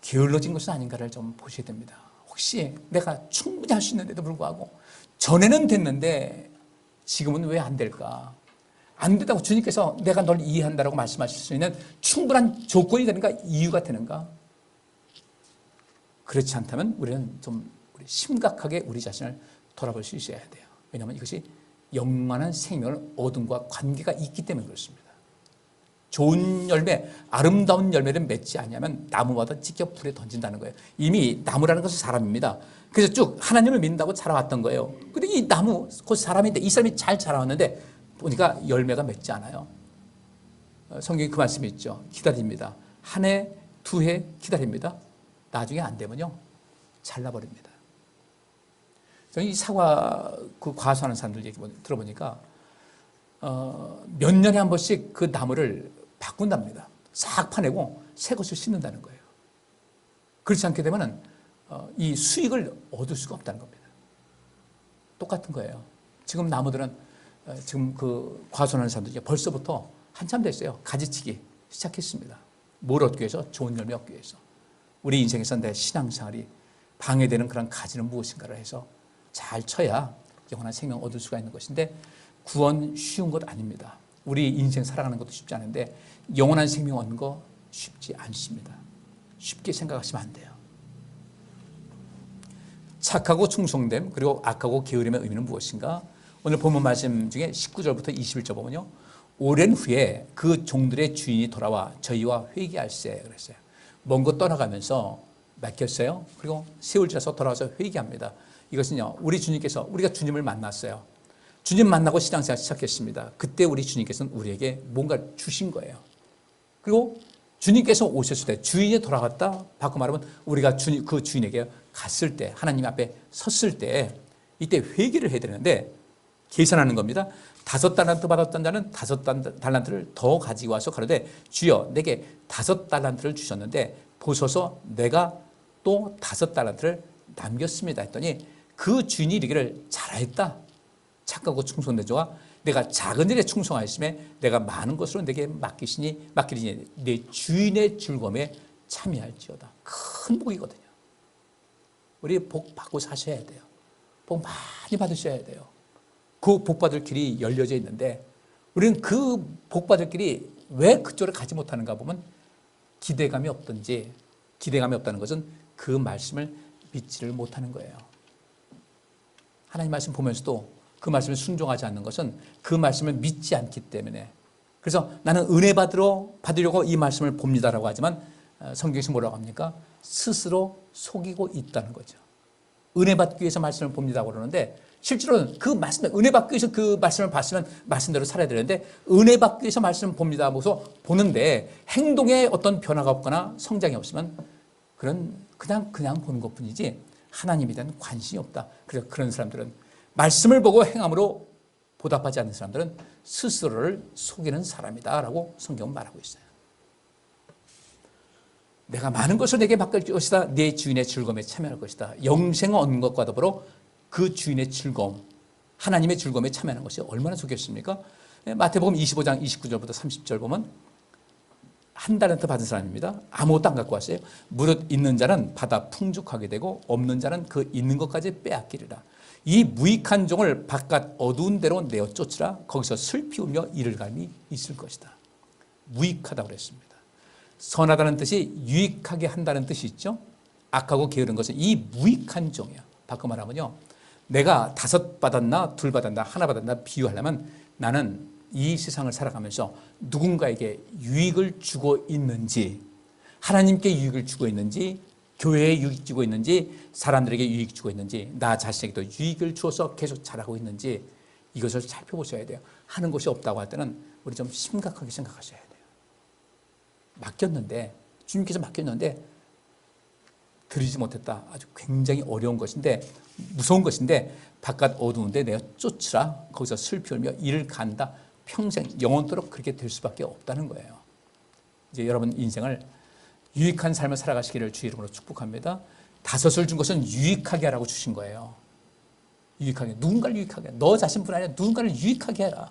게을러진 것은 아닌가를 좀 보셔야 됩니다. 혹시 내가 충분히 할 수 있는데도 불구하고 전에는 됐는데 지금은 왜 안 될까? 안 된다고 주님께서 내가 널 이해한다라고 말씀하실 수 있는 충분한 조건이 되는가? 이유가 되는가? 그렇지 않다면 우리는 좀 심각하게 우리 자신을 돌아볼 수 있어야 돼요. 왜냐하면 이것이 영원한 생명을 얻음과 관계가 있기 때문에 그렇습니다. 좋은 열매, 아름다운 열매를 맺지 않으면 나무마다 직접 불에 던진다는 거예요. 이미 나무라는 것은 사람입니다. 그래서 쭉 하나님을 믿는다고 자라왔던 거예요. 근데 이 나무, 곧 사람인데 이 사람이 잘 자라왔는데 보니까 열매가 맺지 않아요. 성경에 그 말씀이 있죠. 기다립니다. 한 해, 두 해 기다립니다. 나중에 안 되면요, 잘라버립니다. 저는 이 사과 그 과수하는 사람들 얘기 들어보니까 몇 년에 한 번씩 그 나무를 바꾼답니다. 싹 파내고 새 것을 심는다는 거예요. 그렇지 않게 되면 이 수익을 얻을 수가 없다는 겁니다. 똑같은 거예요. 지금 나무들은 지금 그 과수하는 사람들이 벌써부터 한참 됐어요. 가지치기 시작했습니다. 뭘 얻기 위해서? 좋은 열매 얻기 위해서. 우리 인생에서 내 신앙생활이 방해되는 그런 가지는 무엇인가를 해서 잘 쳐야 영원한 생명 얻을 수가 있는 것인데, 구원 쉬운 것 아닙니다. 우리 인생 살아가는 것도 쉽지 않은데 영원한 생명 얻는 거 쉽지 않습니다. 쉽게 생각하시면 안 돼요. 착하고 충성됨, 그리고 악하고 게으름의 의미는 무엇인가? 오늘 본문 말씀 중에 19절부터 21절 보면요, 오랜 후에 그 종들의 주인이 돌아와 저희와 회개할세 그랬어요. 먼 곳 떠나가면서 맡겼어요. 그리고 세월 지나서 돌아와서 회개합니다. 이것은요, 우리 주님께서, 우리가 주님을 만났어요. 주님 만나고 신앙생활 시작했습니다. 그때 우리 주님께서는 우리에게 뭔가 주신 거예요. 그리고 주님께서 오셨을 때 주인이 돌아갔다, 바꿔 말하면 우리가 그 주인에게 갔을 때, 하나님 앞에 섰을 때 이때 회개를 해야 되는데 계산하는 겁니다. 5달란트 받았던 자는 5달란트를 더 가지고 와서 가로되 주여 내게 5달란트를 주셨는데 보소서 내가 또 5달란트를 남겼습니다 했더니 그 주인이 이르기를 잘하였다. 착하고 충성된 자와 내가 작은 일에 충성하였음에 내가 많은 것으로 내게 맡기리니 내 주인의 즐거움에 참여할지어다. 큰 복이거든요. 우리 복 받고 사셔야 돼요. 복 많이 받으셔야 돼요. 그 복 받을 길이 열려져 있는데 우리는 그 복 받을 길이 왜 그쪽으로 가지 못하는가 보면 기대감이 없든지, 기대감이 없다는 것은 그 말씀을 믿지를 못하는 거예요. 하나님 말씀 보면서도 그 말씀에 순종하지 않는 것은 그 말씀을 믿지 않기 때문에. 그래서 나는 은혜 받으려고 이 말씀을 봅니다라고 하지만 성경에서 뭐라고 합니까? 스스로 속이고 있다는 거죠. 은혜 받기 위해서 말씀을 봅니다고 그러는데 실제로는 그 말씀, 은혜 받기 위해서 그 말씀을 봤으면 말씀대로 살아야 되는데 은혜 받기 위해서 말씀을 봅니다 하고서 보는데 행동에 어떤 변화가 없거나 성장이 없으면 그냥 보는 것뿐이지 하나님에 대한 관심이 없다. 그래서 그런 사람들은, 말씀을 보고 행함으로 보답하지 않는 사람들은 스스로를 속이는 사람이다라고 성경은 말하고 있어요. 내가 많은 것을 내게 맡길 것이다. 내 주인의 즐거움에 참여할 것이다. 영생을 얻는 것과 더불어 그 주인의 즐거움, 하나님의 즐거움에 참여하는 것이 얼마나 좋겠습니까? 마태복음 25장 29절부터 30절 보면 한 달란트 받은 사람입니다. 아무것도 안 갖고 왔어요. 무릇 있는 자는 받아 풍족하게 되고 없는 자는 그 있는 것까지 빼앗기리라. 이 무익한 종을 바깥 어두운 데로 내어 쫓으라. 거기서 슬피 울며 이를 갈미 있을 것이다. 무익하다고 그랬습니다. 선하다는 뜻이 유익하게 한다는 뜻이 있죠. 악하고 게으른 것은 이 무익한 종이야. 바꿔 말하면요, 내가 5 받았나 2 받았나 1 받았나 비유하려면 나는 이 세상을 살아가면서 누군가에게 유익을 주고 있는지, 하나님께 유익을 주고 있는지, 교회에 유익 주고 있는지, 사람들에게 유익 주고 있는지, 나 자신에게도 유익을 주어서 계속 잘하고 있는지, 이것을 살펴보셔야 돼요. 하는 것이 없다고 할 때는 우리 좀 심각하게 생각하셔야 돼요. 맡겼는데, 주님께서 맡겼는데 드리지 못했다. 아주 굉장히 어려운 것인데, 무서운 것인데, 바깥 어두운데 내가 쫓으라. 거기서 슬피 울며 이를 간다. 평생 영원토록 그렇게 될 수밖에 없다는 거예요. 이제 여러분 인생을 유익한 삶을 살아가시기를 주의 이름으로 축복합니다. 5을 준 것은 유익하게 하라고 주신 거예요. 유익하게, 누군가를 유익하게, 너 자신뿐 아니라 누군가를 유익하게 해라.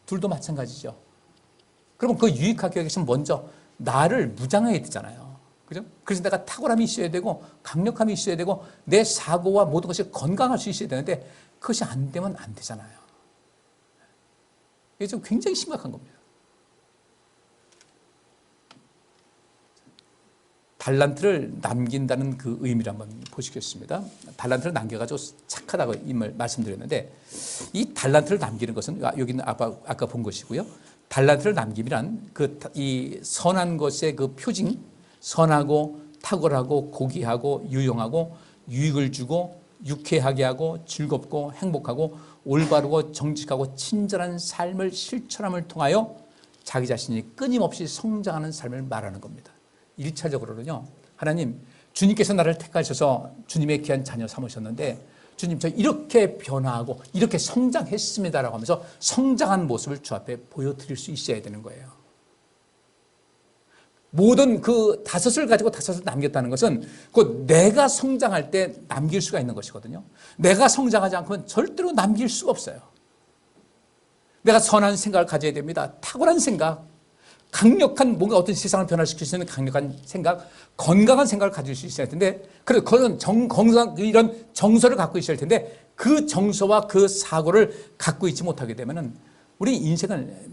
둘도 마찬가지죠. 그러면 그 유익하게 하기 위해서 먼저 나를 무장해야 되잖아요. 그죠? 그래서 내가 탁월함이 있어야 되고 강력함이 있어야 되고 내 사고와 모든 것이 건강할 수 있어야 되는데 그것이 안 되면 안 되잖아요. 이게 좀 굉장히 심각한 겁니다. 달란트를 남긴다는 그 의미를 한번 보시겠습니다. 달란트를 남겨가지고 착하다고 임을 말씀드렸는데 이 달란트를 남기는 것은 여기는 아까 본 것이고요. 달란트를 남김이란 이 선한 것의 그 표징, 선하고 탁월하고 고귀하고 유용하고 유익을 주고 유쾌하게 하고 즐겁고 행복하고 올바르고 정직하고 친절한 삶을 실천함을 통하여 자기 자신이 끊임없이 성장하는 삶을 말하는 겁니다. 1차적으로는요, 하나님, 주님께서 나를 택하셔서 주님의 귀한 자녀 삼으셨는데 주님, 저 이렇게 변화하고 이렇게 성장했습니다라고 하면서 성장한 모습을 주 앞에 보여드릴 수 있어야 되는 거예요. 모든 그 5을 가지고 5을 남겼다는 것은 곧 내가 성장할 때 남길 수가 있는 것이거든요. 내가 성장하지 않고는 절대로 남길 수가 없어요. 내가 선한 생각을 가져야 됩니다. 탁월한 생각, 강력한 뭔가 어떤 세상을 변화시킬 수 있는 강력한 생각, 건강한 생각을 가질 수 있어야 텐데, 그래서 그런 이런 정서를 갖고 있어야 할 텐데, 그 정서와 그 사고를 갖고 있지 못하게 되면은 우리 인생을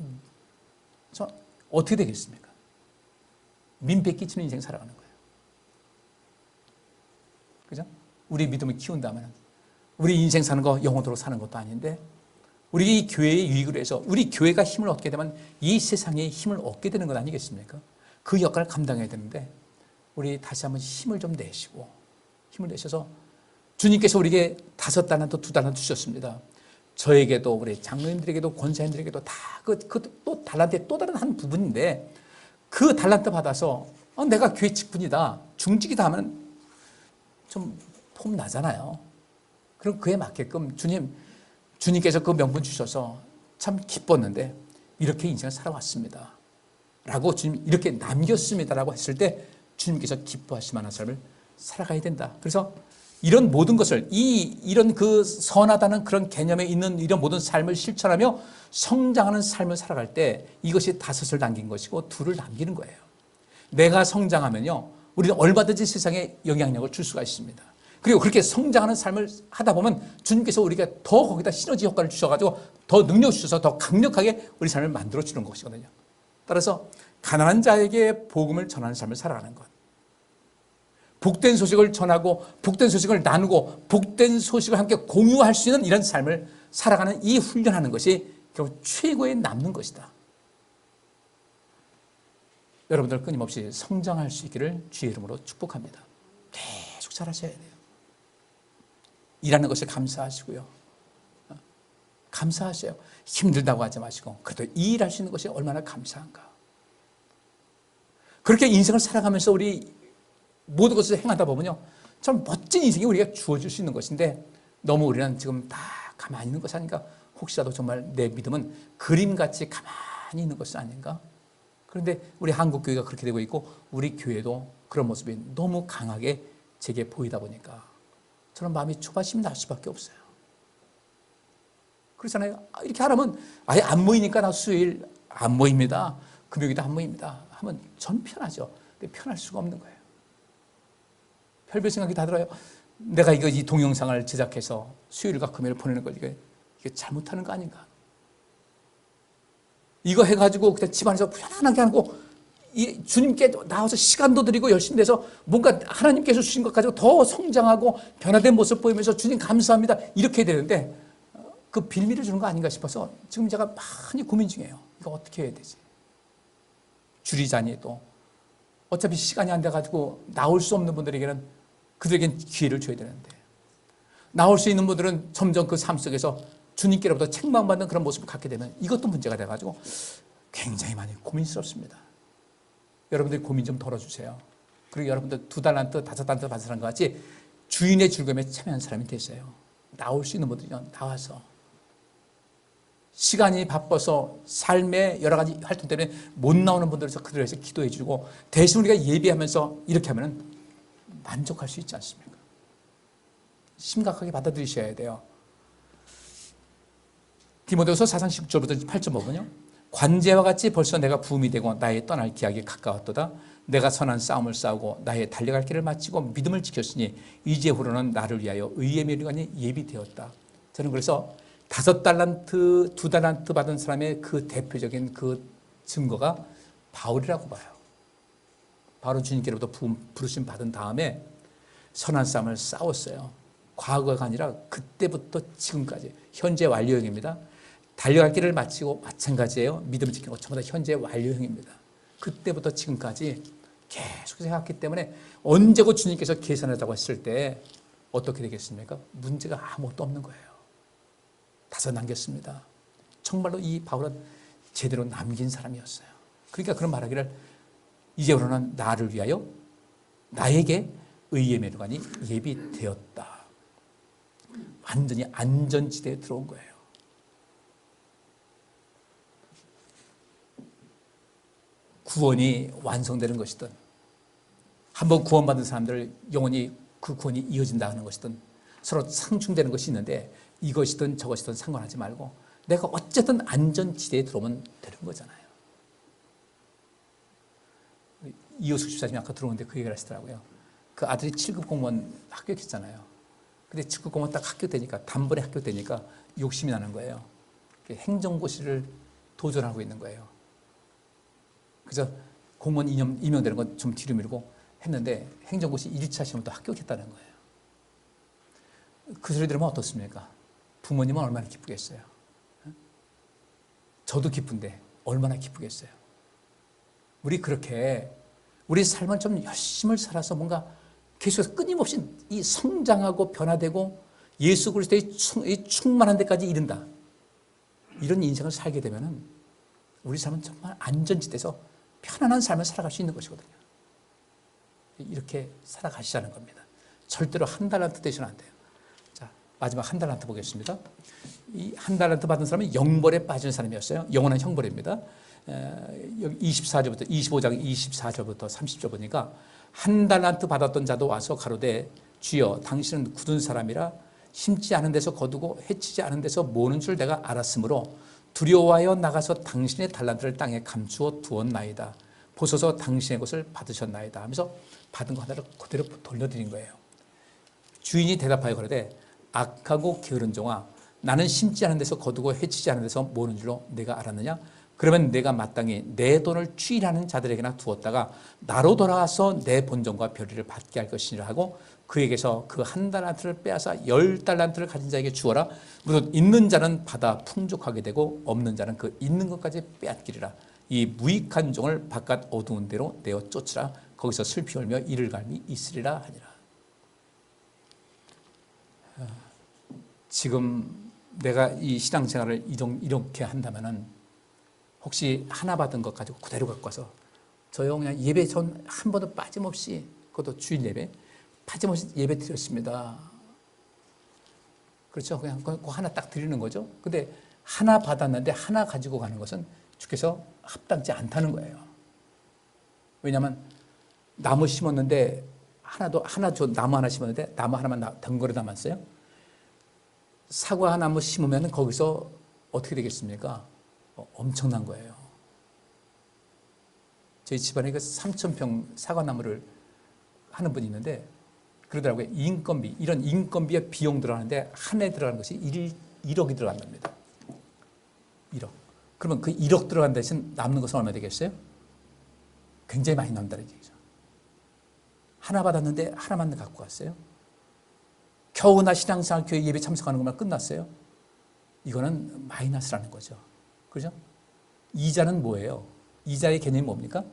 어떻게 되겠습니까? 민폐 끼치는 인생 살아가는 거예요. 그죠? 우리 믿음을 키운다면 우리 인생 사는 거 영원토록 사는 것도 아닌데 우리 교회의 유익을 해서 우리 교회가 힘을 얻게 되면 이 세상에 힘을 얻게 되는 것 아니겠습니까? 그 역할을 감당해야 되는데 우리 다시 한번 힘을 좀 내시고 힘을 내셔서 주님께서 우리에게 5달란트, 2달란트 주셨습니다. 저에게도 우리 장로님들에게도 권사님들에게도 다 또 달란트의 또 다른 한 부분인데 그 달란트 받아서 내가 교회 직분이다, 중직이다 하면 좀 폼 나잖아요. 그럼 그에 맞게끔 주님께서 그 명분 주셔서 참 기뻤는데 이렇게 인생을 살아왔습니다 라고 주님 이렇게 남겼습니다라고 했을 때 주님께서 기뻐하실 만한 삶을 살아가야 된다. 그래서 이런 모든 것을 이런 그 선하다는 그런 개념에 있는 이런 모든 삶을 실천하며 성장하는 삶을 살아갈 때 이것이 5을 남긴 것이고 2를 남기는 거예요. 내가 성장하면요, 우리는 얼마든지 세상에 영향력을 줄 수가 있습니다. 그리고 그렇게 성장하는 삶을 하다 보면 주님께서 우리가 더 거기다 시너지 효과를 주셔가지고 더 능력 주셔서 더 강력하게 우리 삶을 만들어주는 것이거든요. 따라서 가난한 자에게 복음을 전하는 삶을 살아가는 것, 복된 소식을 전하고 복된 소식을 나누고 복된 소식을 함께 공유할 수 있는 이런 삶을 살아가는 이 훈련하는 것이 결국 최고의 남는 것이다. 여러분들 끊임없이 성장할 수 있기를 주의 이름으로 축복합니다. 계속 잘하셔야 돼요. 일하는 것에 감사하시고요. 감사하세요. 힘들다고 하지 마시고 그래도 이 일할 수 있는 것이 얼마나 감사한가. 그렇게 인생을 살아가면서 우리 모든 것을 행하다 보면요, 참 멋진 인생이 우리가 주어질 수 있는 것인데 너무 우리는 지금 다 가만히 있는 것이 아닌가. 혹시라도 정말 내 믿음은 그림같이 가만히 있는 것이 아닌가. 그런데 우리 한국교회가 그렇게 되고 있고 우리 교회도 그런 모습이 너무 강하게 제게 보이다 보니까 저는 마음이 초바심이 날 수밖에 없어요. 그렇잖아요. 이렇게 하라면 아예 안 모이니까 나 수요일 안 모입니다, 금요일도 안 모입니다 하면 전 편하죠. 근데 편할 수가 없는 거예요. 별별 생각이 다 들어요. 내가 이 동영상을 제작해서 수요일과 금요일 보내는 거 이게 잘못하는 거 아닌가. 이거 해가지고 그냥 집안에서 편안하게 하고 주님께 나와서 시간도 드리고 열심히 돼서 뭔가 하나님께서 주신 것 가지고 더 성장하고 변화된 모습 보이면서 주님 감사합니다 이렇게 해야 되는데 그 빌미를 주는 거 아닌가 싶어서 지금 제가 많이 고민 중이에요. 이거 어떻게 해야 되지? 줄이자니 또 어차피 시간이 안 돼가지고 나올 수 없는 분들에게는 그들에겐 기회를 줘야 되는데 나올 수 있는 분들은 점점 그 삶 속에서 주님께로부터 책망받는 그런 모습을 갖게 되면 이것도 문제가 돼가지고 굉장히 많이 고민스럽습니다. 여러분들이 고민 좀 덜어주세요. 그리고 여러분들 2달란트, 5달란트 받은 사람과 같이 주인의 즐거움에 참여한 사람이 되세요. 나올 수 있는 분들이요, 나와서 시간이 바빠서 삶의 여러 가지 활동 때문에 못 나오는 분들에서 그들을 위해서 기도해 주고 대신 우리가 예배하면서 이렇게 하면 만족할 수 있지 않습니까? 심각하게 받아들이셔야 돼요. 디모데후서 4장 10절부터 8절 보면요, 관제와 같이 벌써 내가 부음이 되고 나의 떠날 기약이 가까웠도다. 내가 선한 싸움을 싸우고 나의 달려갈 길을 마치고 믿음을 지켰으니 이제후로는 나를 위하여 의의 면류관이 예비되었다. 저는 그래서 5달란트, 2달란트 받은 사람의 그 대표적인 그 증거가 바울이라고 봐요. 바울은 주님께로부터 부르심 받은 다음에 선한 싸움을 싸웠어요. 과거가 아니라 그때부터 지금까지 현재 완료형입니다. 달려갈 길을 마치고 마찬가지예요. 믿음을 지키는 것 전부 다 현재 완료형입니다. 그때부터 지금까지 계속 해왔기 때문에 언제고 주님께서 계산하자고 했을 때 어떻게 되겠습니까? 문제가 아무것도 없는 거예요. 5 남겼습니다. 정말로 이 바울은 제대로 남긴 사람이었어요. 그러니까 그런 말하기를 이제부로는 나를 위하여 나에게 의의 면류관이 예비되었다. 완전히 안전지대에 들어온 거예요. 구원이 완성되는 것이든 한번 구원받은 사람들 영원히 그 구원이 이어진다는 것이든 서로 상충되는 것이 있는데 이것이든 저것이든 상관하지 말고 내가 어쨌든 안전지대에 들어오면 되는 거잖아요. 이호숙 집사님이 아까 들어오는데 그 얘기를 하시더라고요. 그 아들이 7급 공무원 합격했잖아요. 근데 7급 공무원 딱 합격되니까 단번에 합격되니까 욕심이 나는 거예요. 행정고시를 도전하고 있는 거예요. 그래서 공무원 임용되는 건 좀 뒤로 밀고 했는데 행정고시 1차 시험부터 합격했다는 거예요. 그 소리 들으면 어떻습니까? 부모님은 얼마나 기쁘겠어요. 저도 기쁜데 얼마나 기쁘겠어요. 우리 그렇게 우리 삶을 좀 열심히 살아서 뭔가 계속해서 끊임없이 이 성장하고 변화되고 예수 그리스도의 충만한 데까지 이른다. 이런 인생을 살게 되면은 우리 삶은 정말 안전지대에서 편안한 삶을 살아갈 수 있는 것이거든요. 이렇게 살아가시자는 겁니다. 절대로 1달란트 되시면 안 돼요. 자, 마지막 1달란트 보겠습니다. 이 1달란트 받은 사람은 영벌에 빠진 사람이었어요. 영원한 형벌입니다. 여기 24절부터 25장 24절부터 30절 보니까 1달란트 받았던 자도 와서 가로되 주여 당신은 굳은 사람이라 심지 않은 데서 거두고 해치지 않은 데서 모는 줄 내가 알았으므로 두려워하여 나가서 당신의 달란트를 땅에 감추어 두었나이다. 보소서 당신의 것을 받으셨나이다 하면서 받은 거 하나를 그대로 돌려드린 거예요. 주인이 대답하여 그러되 악하고 게으른 종아 나는 심지 않은 데서 거두고 해치지 않은 데서 모는 줄로 내가 알았느냐? 그러면 내가 마땅히 내 돈을 추일하는 자들에게나 두었다가 나로 돌아와서 내 본전과 별의를 받게 할 것이니라 하고 그에게서 그 1달란트를 빼앗아 10달란트를 가진 자에게 주어라. 무릇 있는 자는 받아 풍족하게 되고 없는 자는 그 있는 것까지 빼앗기리라. 이 무익한 종을 바깥 어두운 데로 내어 쫓으라. 거기서 슬피 울며 이를 갈미 있으리라 하니라. 지금 내가 이 신앙생활을 이렇게 한다면은 혹시 하나 받은 것 가지고 그대로 갖고 와서 저요 그냥 예배 전 한 번도 빠짐없이 그것도 주일 예배 빠짐없이 예배 드렸습니다. 그렇죠? 그냥 그거 하나 딱 드리는 거죠. 근데 하나 받았는데 하나 가지고 가는 것은 주께서 합당치 않다는 거예요. 왜냐하면 나무 심었는데 나무 하나 심었는데 나무 하나만 덩거리 남았어요. 사과 나무 심으면 거기서 어떻게 되겠습니까? 엄청난 거예요. 저희 집안에 그 3,000평 사과나무를 하는 분이 있는데 그러더라고요. 인건비, 이런 인건비에 비용 들어가는데 한 해 들어가는 것이 1억이 들어간답니다. 1억. 그러면 그 1억 들어간 대신 남는 것은 얼마 되겠어요? 굉장히 많이 남는다는 얘기죠. 하나 받았는데 하나만 갖고 갔어요. 겨우 나 신앙생활 교회 예배 참석하는 것만 끝났어요. 이거는 마이너스라는 거죠. 그죠? 이자는 뭐예요? 이자의 개념이 뭡니까?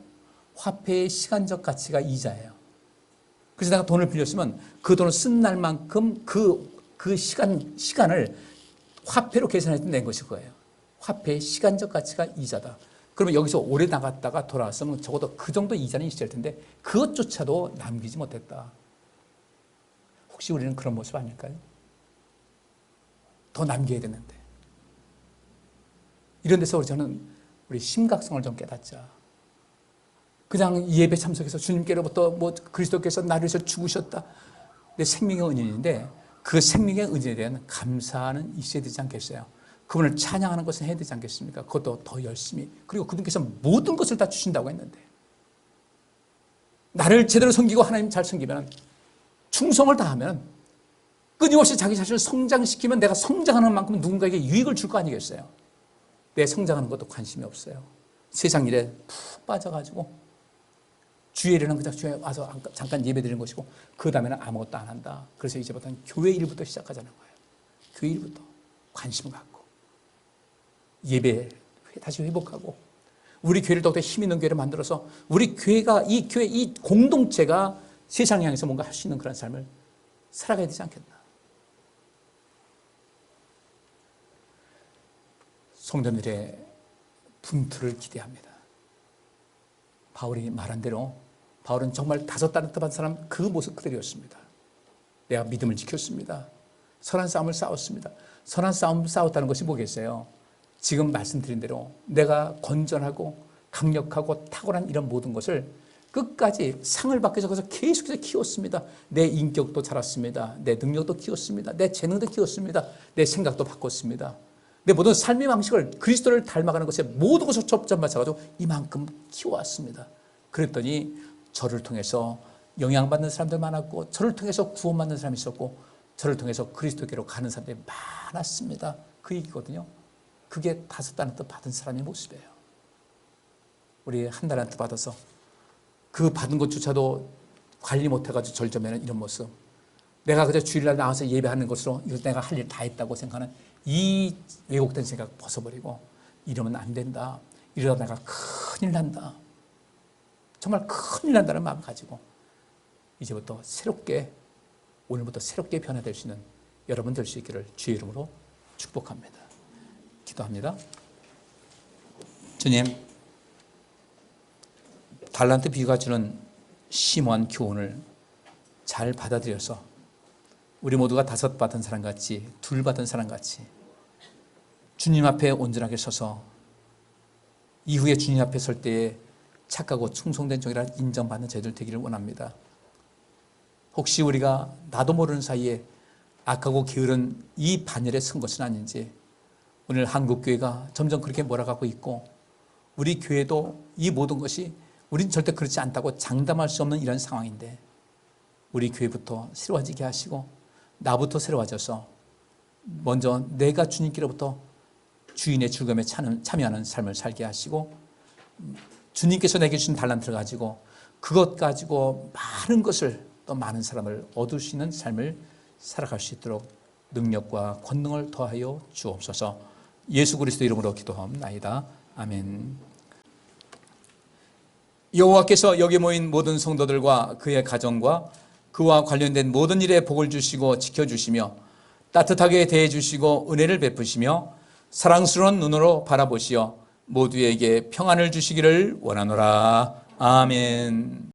화폐의 시간적 가치가 이자예요. 그래서 내가 돈을 빌렸으면 그 돈을 쓴 날만큼 그 시간을 화폐로 계산해서 낸 것일 거예요. 화폐의 시간적 가치가 이자다. 그러면 여기서 오래 나갔다가 돌아왔으면 적어도 그 정도 이자는 있을 텐데 그것조차도 남기지 못했다. 혹시 우리는 그런 모습 아닐까요? 더 남겨야 되는데. 이런 데서 저는 우리 심각성을 좀 깨닫자. 그냥 예배 참석해서 주님께로부터 그리스도께서 나를 위해서 죽으셨다. 내 생명의 은인인데 그 생명의 은인에 대한 감사는 있어야 되지 않겠어요? 그분을 찬양하는 것은 해야 되지 않겠습니까? 그것도 더 열심히. 그리고 그분께서 모든 것을 다 주신다고 했는데, 나를 제대로 섬기고 하나님 잘 섬기면, 충성을 다하면, 끊임없이 자기 자신을 성장시키면 내가 성장하는 만큼 누군가에게 유익을 줄 거 아니겠어요? 내 성장하는 것도 관심이 없어요. 세상 일에 푹 빠져가지고 주의 일에는 그냥 주에 와서 잠깐 예배 드리는 것이고 그 다음에는 아무것도 안 한다. 그래서 이제부터는 교회 일부터 시작하자는 거예요. 교회 일부터 관심을 갖고 예배 다시 회복하고 우리 교회를 더욱더 힘 있는 교회를 만들어서 우리 교회가 이 교회 이 공동체가 세상을 향해서 뭔가 할 수 있는 그런 삶을 살아가야 되지 않겠나. 성도들의 분투를 기대합니다. 바울이 말한 대로 바울은 정말 5 달란트 받은 사람 그 모습 그대로였습니다. 내가 믿음을 지켰습니다. 선한 싸움을 싸웠습니다. 선한 싸움 싸웠다는 것이 뭐겠어요? 지금 말씀드린 대로 내가 건전하고 강력하고 탁월한 이런 모든 것을 끝까지 상을 받기 위해서 계속해서 키웠습니다. 내 인격도 자랐습니다. 내 능력도 키웠습니다. 내 재능도 키웠습니다. 내 생각도 바꿨습니다. 내 모든 삶의 방식을 그리스도를 닮아가는 것에 모든 것을 접점 맞춰가지고 이만큼 키워왔습니다. 그랬더니 저를 통해서 영향받는 사람들 많았고 저를 통해서 구원받는 사람이 있었고 저를 통해서 그리스도께로 가는 사람들이 많았습니다. 그 얘기거든요. 그게 5 달란트 받은 사람의 모습이에요. 우리 1 달란트 받아서 그 받은 것조차도 관리 못해가지고 절저매는 이런 모습. 내가 그저 주일날 나와서 예배하는 것으로 이거 내가 할 일 다 했다고 생각하는 이 왜곡된 생각 벗어버리고 이러면 안 된다. 이러다 내가 큰일 난다. 정말 큰일 난다는 마음 가지고 이제부터 새롭게 오늘부터 새롭게 변화될 수 있는 여러분 될 수 있기를 주의 이름으로 축복합니다. 기도합니다. 주님, 달란트 비유가 주는 심오한 교훈을 잘 받아들여서 우리 모두가 5 받은 사람같이 2 받은 사람같이 주님 앞에 온전하게 서서 이후에 주님 앞에 설 때에 착하고 충성된 종이라 인정받는 저희들 되기를 원합니다. 혹시 우리가 나도 모르는 사이에 악하고 게으른 이 반열에 선 것은 아닌지 오늘 한국교회가 점점 그렇게 몰아가고 있고 우리 교회도 이 모든 것이 우린 절대 그렇지 않다고 장담할 수 없는 이런 상황인데 우리 교회부터 새로워지게 하시고 나부터 새로워져서 먼저 내가 주님께로부터 주인의 즐거움에 참여하는 삶을 살게 하시고 주님께서 내게 주신 달란트를 가지고 그것 가지고 많은 것을 또 많은 사람을 얻을 수 있는 삶을 살아갈 수 있도록 능력과 권능을 더하여 주옵소서. 예수 그리스도 이름으로 기도하옵나이다. 아멘. 여호와께서 여기 모인 모든 성도들과 그의 가정과 그와 관련된 모든 일에 복을 주시고 지켜주시며 따뜻하게 대해주시고 은혜를 베푸시며 사랑스러운 눈으로 바라보시어 모두에게 평안을 주시기를 원하노라. 아멘.